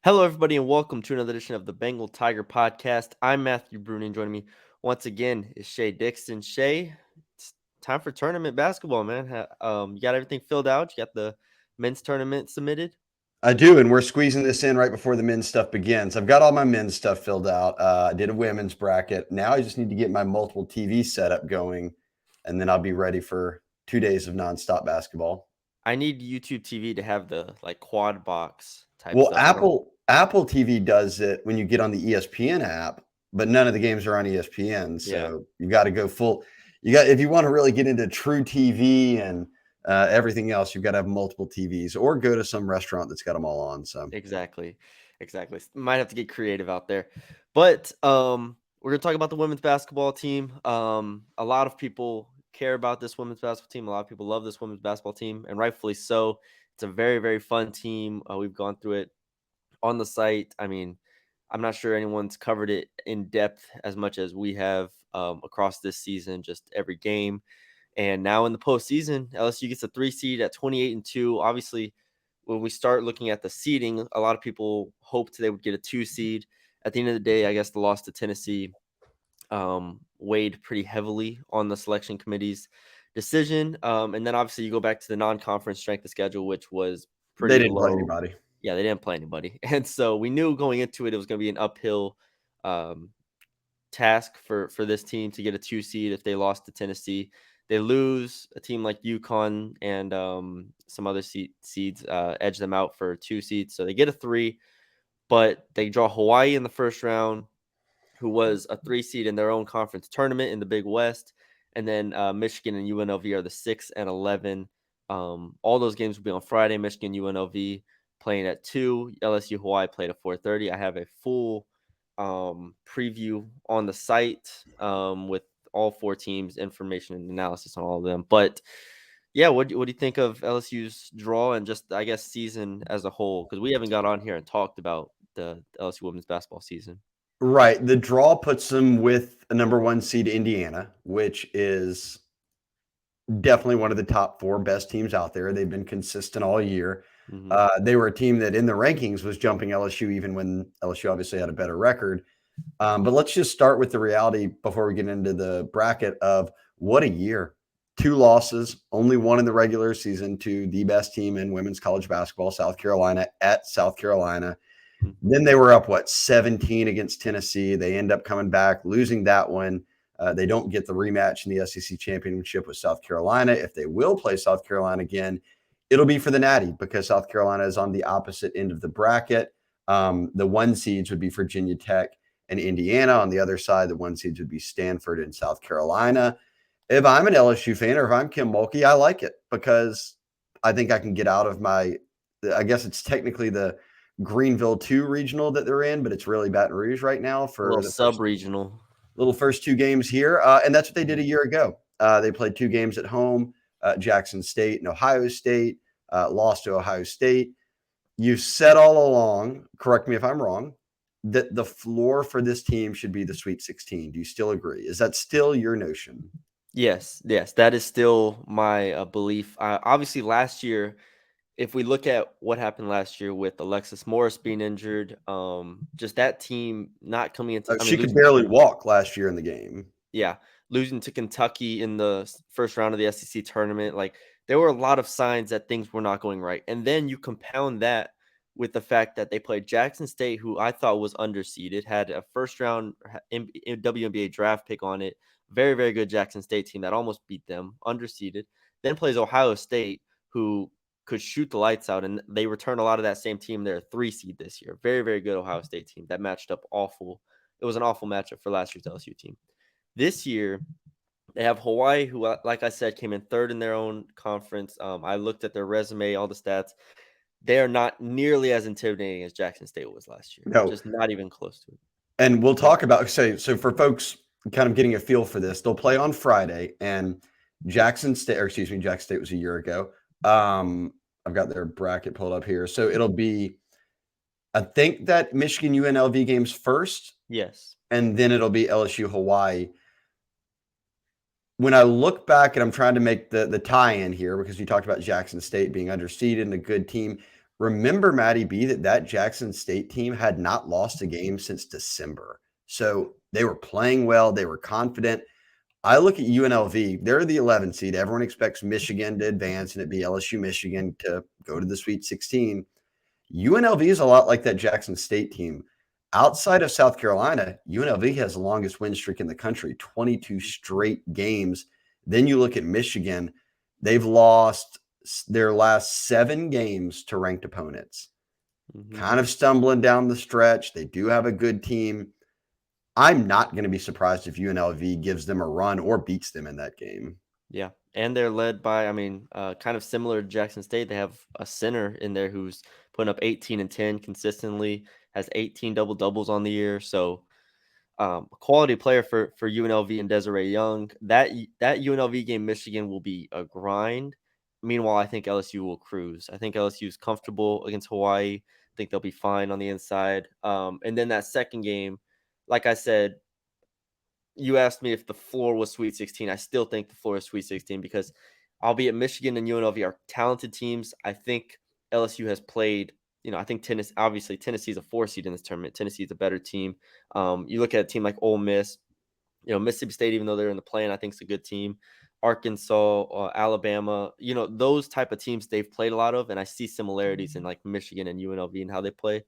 Hello, everybody, and welcome to another edition of the Bengal Tiger Podcast. I'm Matthew Brune, and joining me once again is Shea Dixon. Shea, it's time for tournament basketball, man. You got everything filled out? You got the men's tournament submitted? I do, and we're squeezing this in right before the men's stuff begins. I've got all my men's stuff filled out. I did a women's bracket. Now I just need to get my multiple TV setup going, and then I'll be ready for 2 days of nonstop basketball. I need YouTube TV to have the quad box type Well, stuff. Apple TV does it when you get on the ESPN app, but none of the games are on ESPN. So you got to go full. If you want to really get into true TV and everything else, you've got to have multiple TVs or go to some restaurant that's got them all on. So Exactly. Might have to get creative out there. But we're going to talk about the women's basketball team. A lot of people care about this women's basketball team. A lot of people love this women's basketball team, and rightfully so. It's a very, very fun team. We've gone through it on the site. I mean, I'm not sure anyone's covered it in depth as much as we have across this season, just every game. And now in the postseason, LSU gets a 3 seed at 28-2. Obviously, when we start looking at the seeding, a lot of people hoped they would get a 2 seed. At the end of the day, I guess the loss to Tennessee weighed pretty heavily on the selection committee's decision. And then obviously you go back to the non-conference strength of schedule, which was pretty they didn't low. play anybody. Yeah, they didn't play anybody. And so we knew going into it was going to be an uphill task for this team to get a 2 seed if they lost to Tennessee. They lose, a team like UConn and some other seeds edge them out for 2 seeds. So they get a 3, but they draw Hawaii in the first round, who was a 3 seed in their own conference tournament in the Big West. And then Michigan and UNLV are the 6 and 11. All those games will be on Friday. Michigan, UNLV playing at 2. LSU Hawaii played at 4:30. I have a full preview on the site with all 4 teams, information and analysis on all of them. But yeah, what do you think of LSU's draw and just, I guess, season as a whole? Because we haven't got on here and talked about the LSU women's basketball season. Right. The draw puts them with a number 1 seed Indiana, which is definitely one of the top 4 best teams out there. They've been consistent all year. Mm-hmm. They were a team that in the rankings was jumping LSU, even when LSU obviously had a better record. But let's just start with the reality before we get into the bracket of what a year. 2 losses, only 1 in the regular season to the best team in women's college basketball, South Carolina, at South Carolina. Mm-hmm. Then they were up, 17 against Tennessee. They end up coming back, losing that one. They don't get the rematch in the SEC championship with South Carolina. If they will play South Carolina again, it'll be for the Natty because South Carolina is on the opposite end of the bracket. The 1 seeds would be Virginia Tech and Indiana. On the other side, the 1 seeds would be Stanford and South Carolina. If I'm an LSU fan or if I'm Kim Mulkey, I like it because I think I can get out of I guess it's technically the Greenville 2 regional that they're in, but it's really Baton Rouge right now for the sub-regional. Little first 2 games here. And that's what they did a year ago. They played 2 games at home, Jackson State and Ohio State, lost to Ohio State. You said all along, correct me if I'm wrong, that the floor for this team should be the Sweet 16. Do you still agree? Is that still your notion? Yes, that is still my belief. Obviously, last year, if we look at what happened last year with Alexis Morris being injured, just that team not coming into. She could barely walk last year in the game. Yeah, losing to Kentucky in the first round of the SEC tournament. Like, there were a lot of signs that things were not going right. And then you compound that with the fact that they played Jackson State, who I thought was underseeded, had a first round WNBA draft pick on it. Very, very good Jackson State team that almost beat them, underseeded. Then plays Ohio State, who could shoot the lights out, and they return a lot of that same team. They're a 3 seed this year. Very, very good Ohio State team that matched up awful. It was an awful matchup for last year's LSU team. This year, they have Hawaii, who, like I said, came in 3rd in their own conference. I looked at their resume, all the stats. They are not nearly as intimidating as Jackson State was last year. No. Just not even close to it. And we'll talk about, so for folks kind of getting a feel for this, they'll play on Friday, and Jackson State was a year ago. I've got their bracket pulled up here. So it'll be, I think that Michigan UNLV game's first. Yes. And then it'll be LSU Hawaii. When I look back and I'm trying to make the tie-in here, because you talked about Jackson State being underseeded and a good team, Remember, Maddie B, that Jackson State team had not lost a game since December. So they were playing well. They were confident. I look at UNLV. They're the 11 seed. Everyone expects Michigan to advance and it be LSU Michigan to go to the Sweet 16. UNLV is a lot like that Jackson State team. Outside of South Carolina, UNLV has the longest win streak in the country, 22 straight games. Then you look at Michigan, they've lost their last 7 games to ranked opponents. Kind of stumbling down the stretch. They do have a good team. I'm not going to be surprised if UNLV gives them a run or beats them in that game. Yeah, and they're led by, kind of similar to Jackson State. They have a center in there who's putting up 18 and 10 consistently, has 18 double doubles on the year. So, a quality player for UNLV and Desiree Young. That UNLV game, Michigan, will be a grind. Meanwhile, I think LSU will cruise. I think LSU is comfortable against Hawaii. I think they'll be fine on the inside. And then that second game, like I said, you asked me if the floor was Sweet 16. I still think the floor is Sweet 16 because, albeit Michigan and UNLV are talented teams, I think LSU has played. I think Tennessee's a 4 seed in this tournament. Tennessee's a better team. You look at a team like Ole Miss, Mississippi State, even though they're in the play-in, I think it's a good team. Arkansas, Alabama, those type of teams they've played a lot of, and I see similarities in like Michigan and UNLV and how they play.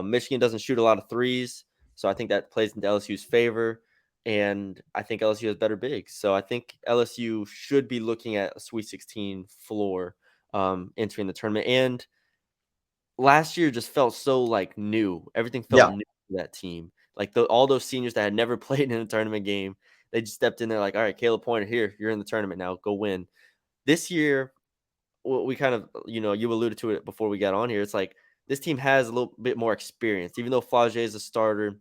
Michigan doesn't shoot a lot of threes, so I think that plays into LSU's favor. And I think LSU has better bigs. So I think LSU should be looking at a Sweet 16 floor entering the tournament. And last year just felt so like new. Everything felt new to that team. Like all those seniors that had never played in a tournament game, they just stepped in there like, all right, Caleb Pointer, here, you're in the tournament now. Go win. This year, we kind of, you alluded to it before we got on here. It's like this team has a little bit more experience. Even though Flage is a starter,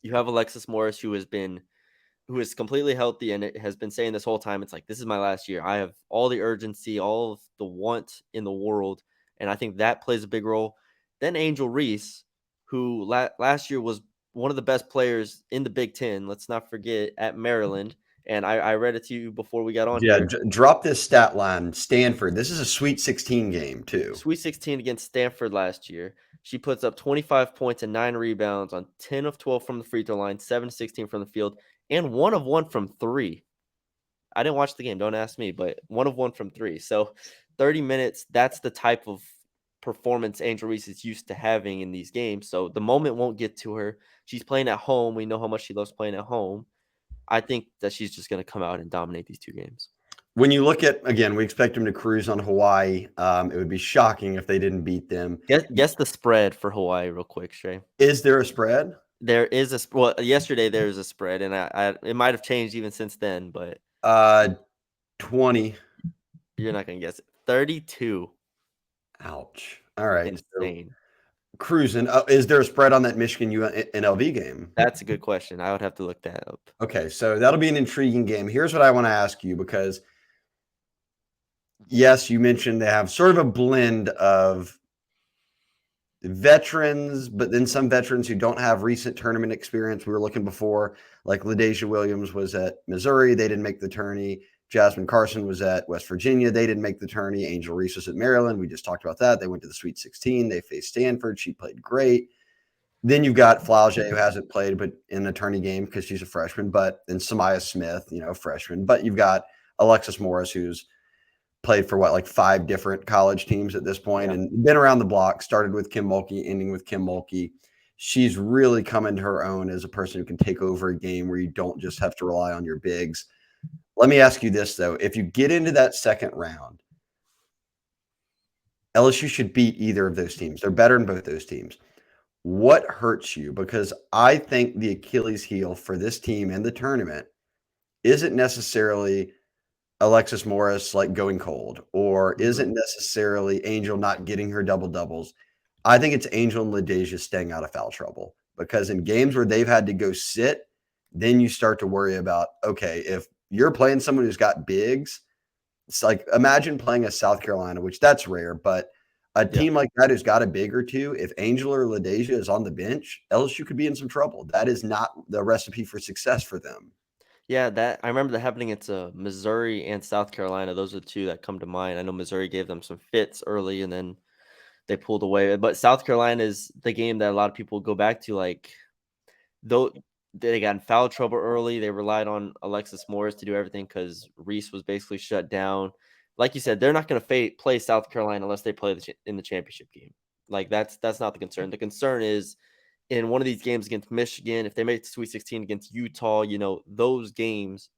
you have Alexis Morris, who is completely healthy and it has been saying this whole time, it's like, this is my last year. I have all the urgency, all of the want in the world. And I think that plays a big role. Then Angel Reese, who last year was one of the best players in the Big Ten. Let's not forget, at Maryland. And I read it to you before we got on here. Drop this stat line. Stanford. This is a Sweet 16 game, too. Sweet 16 against Stanford last year. She puts up 25 points and 9 rebounds on 10 of 12 from the free throw line, 7-16 from the field, and 1 of 1 from 3. I didn't watch the game. Don't ask me, but 1 of 1 from 3. So 30 minutes, that's the type of performance Angel Reese is used to having in these games. So the moment won't get to her. She's playing at home. We know how much she loves playing at home. I think that she's just going to come out and dominate these 2 games. When you look at, again, we expect them to cruise on Hawaii. It would be shocking if they didn't beat them. Guess the spread for Hawaii real quick, Shay. Is there a spread? There is yesterday there was a spread, and I it might have changed even since then, but 20. You're not going to guess it. 32. Ouch. All right. Insane. So, cruising. Is there a spread on that Michigan UNLV game? That's a good question. I would have to look that up. Okay, so that'll be an intriguing game. Here's what I want to ask you, because yes, you mentioned they have sort of a blend of veterans, but then some veterans who don't have recent tournament experience. We were looking before, like LaDasia Williams was at Missouri. They didn't make the tourney. Jasmine Carson was at West Virginia. They didn't make the tourney. Angel Reese was at Maryland. We just talked about that. They went to the Sweet 16. They faced Stanford. She played great. Then you've got Flage, who hasn't played but in a tourney game because she's a freshman. But then Samaya Smith, freshman. But you've got Alexis Morris, who's played for like 5 different college teams at this point and been around the block, started with Kim Mulkey, ending with Kim Mulkey. She's really come into her own as a person who can take over a game where you don't just have to rely on your bigs. Let me ask you this, though. If you get into that second round, LSU should beat either of those teams. They're better than both those teams. What hurts you? Because I think the Achilles heel for this team in the tournament isn't necessarily Alexis Morris like going cold, or isn't necessarily Angel not getting her double doubles. I think it's Angel and LaDasia staying out of foul trouble, because in games where they've had to go sit, then you start to worry about, okay, if you're playing someone who's got bigs, it's like, imagine playing a South Carolina, which that's rare, but a team like that who's got a big or two, if Angel or LaDasia is on the bench, LSU could be in some trouble. That is not the recipe for success for them. Yeah, I remember that happening. It's Missouri and South Carolina. Those are the 2 that come to mind. I know Missouri gave them some fits early, and then they pulled away. But South Carolina is the game that a lot of people go back to. Like, though they got in foul trouble early, they relied on Alexis Morris to do everything because Reese was basically shut down. Like you said, they're not going to play South Carolina unless they play in the championship game. Like, that's not the concern. The concern is in one of these games against Michigan, if they make the Sweet 16 against Utah, those games,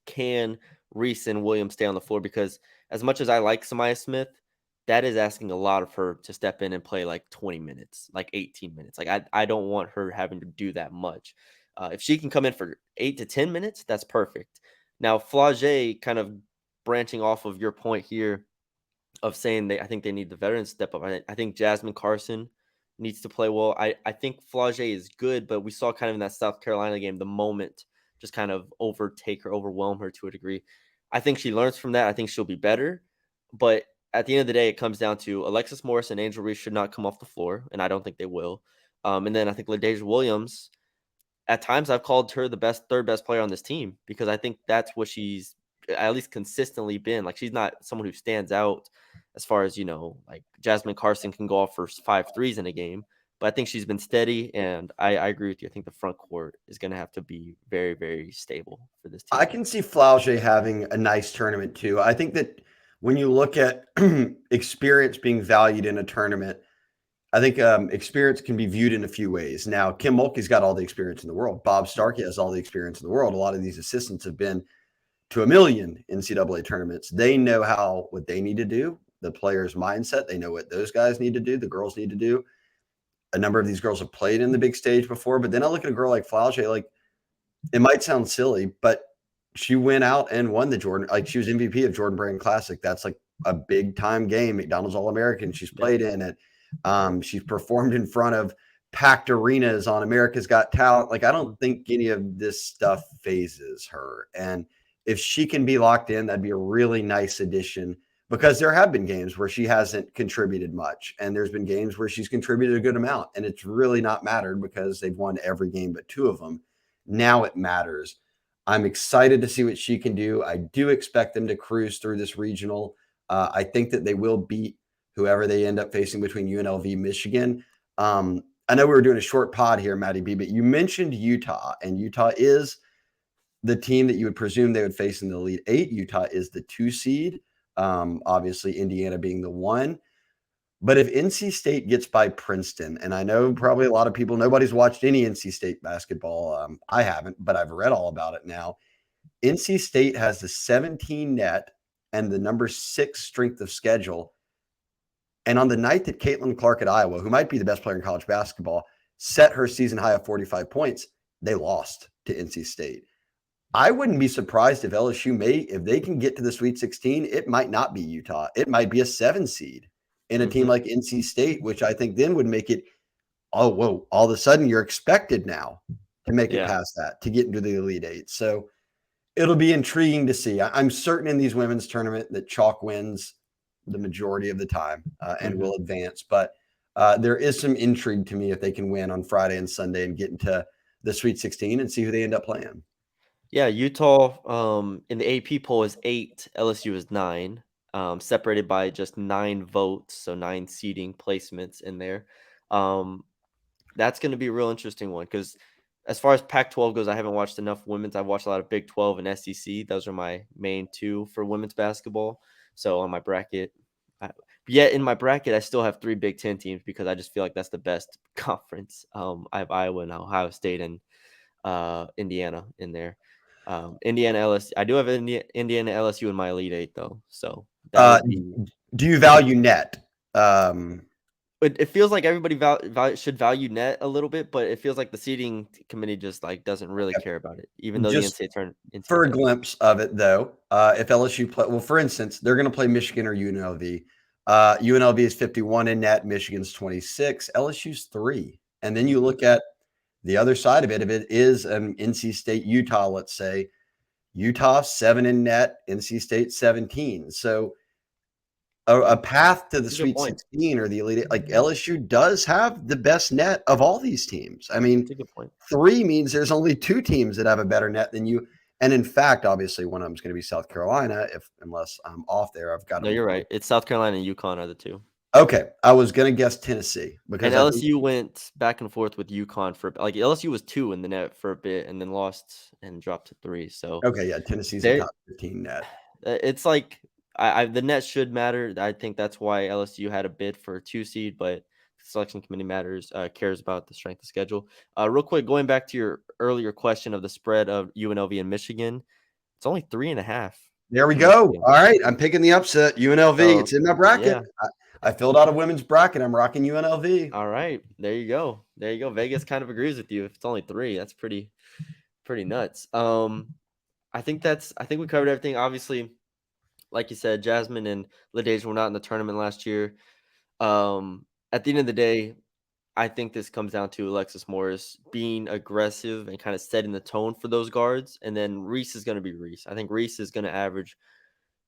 can Reese and Williams stay on the floor? Because as much as I like Samaya Smith, that is asking a lot of her to step in and play like 20 minutes, like 18 minutes. Like, I don't want her having to do that much. If she can come in for 8 to 10 minutes, that's perfect. Now, Flage, kind of branching off of your point here of saying I think they need the veterans to step up. I think Jasmine Carson needs to play well. I think Flage is good, but we saw kind of in that South Carolina game, the moment just kind of overwhelm her to a degree. I think she learns from that. I think she'll be better. But at the end of the day, it comes down to Alexis Morris and Angel Reese should not come off the floor, and I don't think they will. And then I think LaDeja Williams, at times I've called her the third best player on this team because I think that's what she's at least consistently been. Like, she's not someone who stands out as far as, like Jasmine Carson can go off for 5 threes in a game. But I think she's been steady, and I agree with you. I think the front court is going to have to be very, very stable for this team. I can see Flauche having a nice tournament too. I think that when you look at experience being valued in a tournament, I think experience can be viewed in a few ways. Now, Kim Mulkey's got all the experience in the world. Bob Starkey has all the experience in the world. A lot of these assistants have been to a million NCAA tournaments. They know what they need to do, the player's mindset. They know what those guys need to do, the girls need to do. A number of these girls have played in the big stage before, but then I look at a girl like Flauche, like, it might sound silly, but she went out and won the Jordan. Like, she was MVP of Jordan Brand Classic. That's like a big time game. McDonald's All-American. She's played in it. She's performed in front of packed arenas on America's Got Talent. Like, I don't think any of this stuff phases her. And if she can be locked in, that'd be a really nice addition, because there have been games where she hasn't contributed much. And there's been games where she's contributed a good amount. And it's really not mattered because they've won every game but 2 of them. Now it matters. I'm excited to see what she can do. I do expect them to cruise through this regional. I think that they will beat whoever they end up facing between UNLV, Michigan. I know we were doing a short pod here, Maddie B, but you mentioned Utah, and Utah is the team that you would presume they would face in the Elite 8. Utah is the 2 seed. Obviously, Indiana being the 1. But if NC State gets by Princeton, and I know probably a lot of people, nobody's watched any NC State basketball. I haven't, but I've read all about it now. NC State has the 17 net and the number 6 strength of schedule. And on the night that Caitlin Clark at Iowa, who might be the best player in college basketball, set her season high of 45 points, they lost to NC State. I wouldn't be surprised if LSU if they can get to the Sweet 16, it might not be Utah. It might be a 7 seed in a team like NC State, which I think then would make it, oh, whoa, all of a sudden you're expected now to make it past that, to get into the Elite 8. So it'll be intriguing to see. I'm certain in these women's tournament that chalk wins the majority of the time and will advance. But there is some intrigue to me if they can win on Friday and Sunday and get into the Sweet 16 and see who they end up playing. Yeah, Utah in the AP poll is 8, LSU is 9, separated by just 9 votes, so 9 seating placements in there. That's going to be a real interesting one because as far as Pac-12 goes, I haven't watched enough women's. I've watched a lot of Big 12 and SEC. Those are my main 2 for women's basketball. So on my bracket, yet in my bracket, I still have 3 Big 10 teams because I just feel like that's the best conference. I have Iowa and Ohio State and Indiana in there. Indiana LSU. I do have Indiana LSU in my Elite 8 though. So do you value net? It feels like everybody should value net a little bit, but it feels like the seating committee just like doesn't really care about it, even though just the NCAA for a glimpse of it though. If LSU play, well, for instance, they're going to play Michigan or UNLV. UNLV is 51 in net, Michigan's 26, LSU's 3, and then you look at the other side of it. If it is NC State, Utah, let's say, Utah 7 in net, NC State 17. So a path to the Sweet 16 or the Elite, like LSU does have the best net of all these teams. I mean, 3 means there's only 2 teams that have a better net than you. And in fact, obviously, one of them is going to be South Carolina. Unless I'm off there, I've got. No, you're right. It's South Carolina and UConn are the 2. Okay, I was gonna guess Tennessee And because I think LSU went back and forth with UConn for like LSU was 2 in the net for a bit and then lost and dropped to 3. So okay, yeah, Tennessee's a they top 15 net. it's like I the net should matter. I think that's why LSU had a bid for a 2 seed, but the selection committee cares about the strength of schedule. Real quick, going back to your earlier question of the spread of UNLV and Michigan, it's only 3.5 There we for go. Michigan. All right, I'm picking the upset. UNLV. So It's in my bracket. yeah. I filled out a women's bracket. I'm rocking UNLV. All right. There you go. There you go. Vegas kind of agrees with you. If it's only 3, that's pretty nuts. I think we covered everything. Obviously, like you said, Jasmine and LaDeja were not in the tournament last year. At the end of the day, I think this comes down to Alexis Morris being aggressive and kind of setting the tone for those guards. And then Reese is going to be Reese. I think Reese is going to average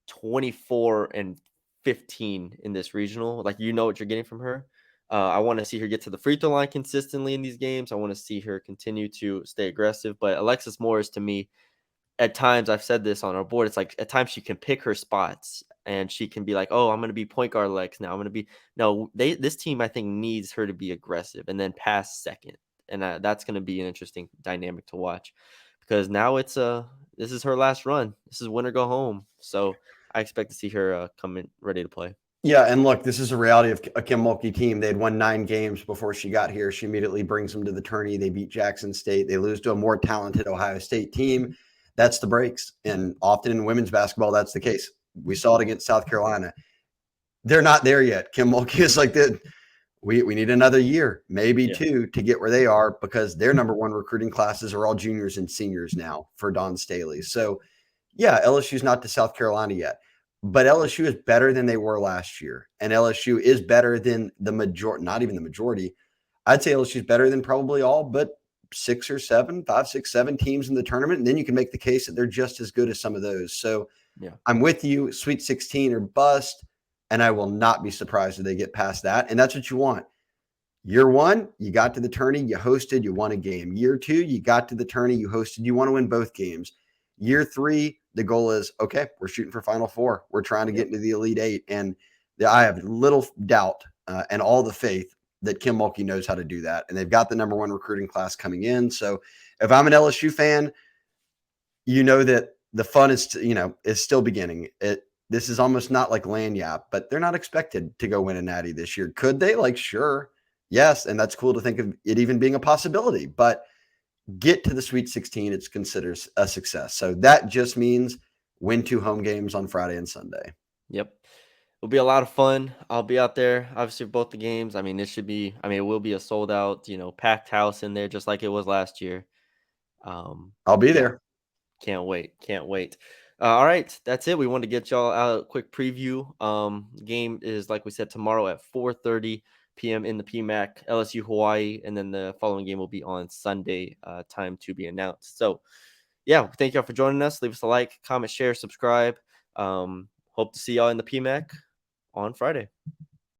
24 and 15 in this regional. Like, you know what you're getting from her. I want to see her get to the free throw line consistently in these games. I want to see her continue to stay aggressive. But Alexis Morris, to me, at times, I've said this on our board, it's like at times she can pick her spots and she can be like, oh, I'm going to be point guard Lex now. I'm going to be no. This team, I think, needs her to be aggressive and then pass second, and that's going to be an interesting dynamic to watch because now this is her last run. This is win or go home. So I expect to see her come in ready to play. Yeah, and look, this is a reality of a Kim Mulkey team. They had won 9 games before she got here. She immediately brings them to the tourney. They beat Jackson State. They lose to a more talented Ohio State team. That's the breaks. And often in women's basketball, that's the case. We saw it against South Carolina. They're not there yet. Kim Mulkey is like that. We need another year, maybe 2, to get where they are because their number 1 recruiting classes are all juniors and seniors now for Dawn Staley. So, yeah, LSU's not to South Carolina yet. But LSU is better than they were last year. And LSU is better than the majority, not even the majority. I'd say LSU is better than probably all but 6 or 7, 5, 6, 7 teams in the tournament. And then you can make the case that they're just as good as some of those. So Yeah. I'm with you. Sweet 16 or bust. And I will not be surprised if they get past that. And that's what you want. Year 1, you got to the tourney, you hosted, you won a game. Year 2, you got to the tourney, you hosted, you want to win both games. Year 3, the goal is, okay, we're shooting for Final Four. We're trying to get into the Elite 8. And I have little doubt and all the faith that Kim Mulkey knows how to do that. And they've got the number 1 recruiting class coming in. So if I'm an LSU fan, you know that the fun is still beginning. This is almost not like Lanyap, but they're not expected to go win a natty this year. Could they? Like, sure. Yes. And that's cool to think of it even being a possibility. But get to the Sweet 16, it's considered a success. So that just means win 2 home games on Friday and Sunday. Yep. It'll be a lot of fun. I'll be out there, obviously, for both the games. It will be a sold out, packed house in there, just like it was last year. I'll be there. Can't wait. Can't wait. All right. That's it. We wanted to get y'all out a quick preview. Game is, like we said, tomorrow at 4:30 p.m. in the PMAC, LSU Hawaii. And then the following game will be on Sunday, time to be announced. So, yeah, thank y'all for joining us. Leave us a like, comment, share, subscribe. Hope to see y'all in the PMAC on Friday.